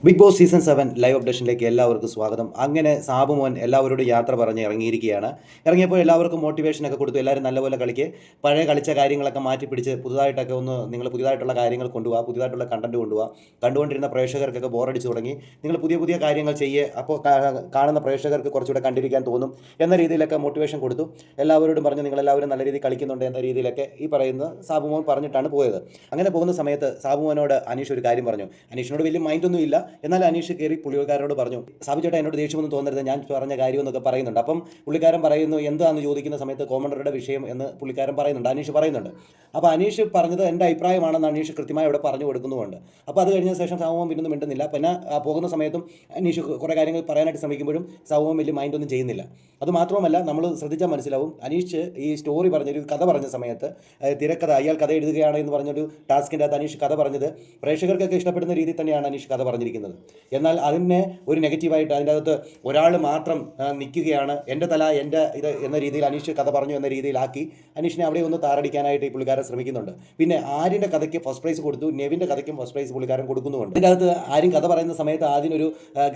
Big boss season 7 live അപ്ഡേഷനിലേക്ക് എല്ലാവർക്കും സ്വാഗതം. അങ്ങനെ സാബുമോൻ എല്ലാവരോടും യാത്ര പറഞ്ഞ് ഇറങ്ങിയിരിക്കുകയാണ്. ഇറങ്ങിയപ്പോൾ എല്ലാവർക്കും മോട്ടിവേഷനൊക്കെ കൊടുത്തു. എല്ലാവരും നല്ലപോലെ കളിക്ക്, പഴയ കളിച്ച കാര്യങ്ങളൊക്കെ മാറ്റി പിടിച്ച് പുതുതായിട്ടൊക്കെ ഒന്ന് നിങ്ങൾ പുതിയതായിട്ടുള്ള കാര്യങ്ങൾ കൊണ്ടുപോകുക, പുതിയതായിട്ടുള്ള കണ്ടന്റ് കൊണ്ടുപോകുക. കണ്ടുകൊണ്ടിരുന്ന പ്രേക്ഷകർക്കൊക്കെ ബോറടിച്ച് തുടങ്ങി. നിങ്ങൾ പുതിയ പുതിയ കാര്യങ്ങൾ ചെയ്യുക, അപ്പോൾ കാണുന്ന പ്രേക്ഷകർക്ക് കുറച്ചുകൂടെ കണ്ടിരിക്കാൻ തോന്നും എന്ന രീതിയിലൊക്കെ മോട്ടിവേഷൻ കൊടുത്തു. എല്ലാവരോടും പറഞ്ഞു നിങ്ങളെല്ലാവരും നല്ല രീതിയിൽ കളിക്കുന്നുണ്ട് എന്ന രീതിയിലൊക്കെ ഈ പറയുന്ന സാബുമോൻ പറഞ്ഞിട്ടാണ് പോയത്. അങ്ങനെ പോകുന്ന സമയത്ത് സാബുമോനോട് അനീഷ് ഒരു കാര്യം പറഞ്ഞു. അനീഷിനോട് വലിയ മൈൻഡൊന്നും ഇല്ല. എന്നാൽ അനീഷ് കയറി പുള്ളിക്കാരനോട് പറഞ്ഞു, സാബു ചേട്ടാ എന്നോട് ദേഷ്യമൊന്നും തോന്നരുത്, ഞാൻ പറഞ്ഞ കാര്യം എന്നൊക്കെ പറയുന്നുണ്ട്. അപ്പം പുള്ളിക്കാരൻ പറയുന്നു എന്താണെന്ന് ചോദിക്കുന്ന സമയത്ത് കോമണ്ടറുടെ വിഷയം എന്ന് പുള്ളിക്കാരൻ പറയുന്നുണ്ട്, അനീഷ് പറയുന്നുണ്ട്. അപ്പോൾ അനീഷ് പറഞ്ഞത് എൻ്റെ അഭിപ്രായമാണെന്ന് അനീഷ് കൃത്യമായി അവിടെ പറഞ്ഞു കൊടുക്കുന്നുമുണ്ട്. അപ്പോൾ അത് കഴിഞ്ഞ ശേഷം സാബുമോൻ പിന്നൊന്നും മിണ്ടുന്നില്ല. പിന്നെ പോകുന്ന സമയത്തും അനീഷ് കുറേ കാര്യങ്ങൾ പറയാനായിട്ട് ശ്രമിക്കുമ്പോഴും സാബുമോൻ വലിയ മൈൻഡൊന്നും ചെയ്യുന്നില്ല. അതുമാത്രമല്ല നമ്മൾ ശ്രദ്ധിച്ചാൽ മനസ്സിലാവും, അനീഷ് ഈ സ്റ്റോറി പറഞ്ഞൊരു കഥ പറഞ്ഞ സമയത്ത് തിരക്കഥ അയാൾ കഥ എഴുതുകയാണ് എന്ന് പറഞ്ഞൊരു ടാസ്കിൻ്റെ അകത്ത് അനീഷ് കഥ പറഞ്ഞത് പ്രേക്ഷകർക്കൊക്കെ ഇഷ്ടപ്പെടുന്ന രീതിയിൽ തന്നെയാണ് അനീഷ് കഥ പറഞ്ഞിരിക്കുന്നത്. എന്നാൽ അതിനെ ഒരു നെഗറ്റീവായിട്ട് അതിൻ്റെ അകത്ത് ഒരാൾ മാത്രം നിൽക്കുകയാണ്, എൻ്റെ തല എൻ്റെ ഇത് എന്ന രീതിയിൽ അനീഷ് കഥ പറഞ്ഞു എന്ന രീതിയിലാക്കി അനീഷിനെ അവിടെ ഒന്ന് താറടിക്കാനായിട്ട് ഈ പുള്ളിക്കാരൻ ശ്രമിക്കുന്നുണ്ട്. പിന്നെ ആര്യൻ്റെ കഥയ്ക്ക് ഫസ്റ്റ് പ്രൈസ് കൊടുത്തു, നെവിൻ്റെ കഥയ്ക്കും ഫസ്റ്റ് പ്രൈസ് പുള്ളിക്കാരൻ കൊടുക്കുന്നുമുണ്ട്. ഇതിൻ്റെ അകത്ത് ആരും കഥ പറയുന്ന സമയത്ത് ആദ്യമൊരു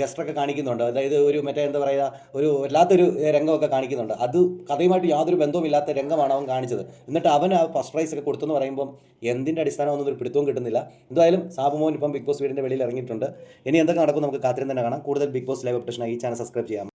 ഗസ്റ്റൊക്കെ കാണിക്കുന്നുണ്ട്, അതായത് ഒരു മറ്റേ എന്താ പറയുക, ഒരു വല്ലാത്തൊരു രംഗമൊക്കെ കാണിക്കുന്നുണ്ട്. അത് കഥയുമായിട്ട് യാതൊരു ബന്ധവുമില്ലാത്ത രംഗമാണ് അവൻ കാണിച്ചത്. എന്നിട്ട് അവൻ ആ ഫസ്റ്റ് പ്രൈസ് ഒക്കെ കൊടുത്തെന്ന് പറയുമ്പം എന്തിൻ്റെ അടിസ്ഥാനമൊന്നും ഒരു പിടുത്തവും കിട്ടുന്നില്ല. എന്തായാലും സാബുമോൻ ഇപ്പം ബിഗ് ബോസ് വീടിൻ്റെ വെളിയിൽ ഇറങ്ങിയിട്ടുണ്ട്. ഇനി എന്തൊക്കെ നടക്കും നമുക്ക് കാത്തിരുന്ന് തന്നെ കാണാം. കൂടുതൽ ബിഗ് ബോസ് ലൈവ് അപ്ഡേഷനായി ഈ ചാനൽ സബ്സ്ക്രൈബ് ചെയ്യാം.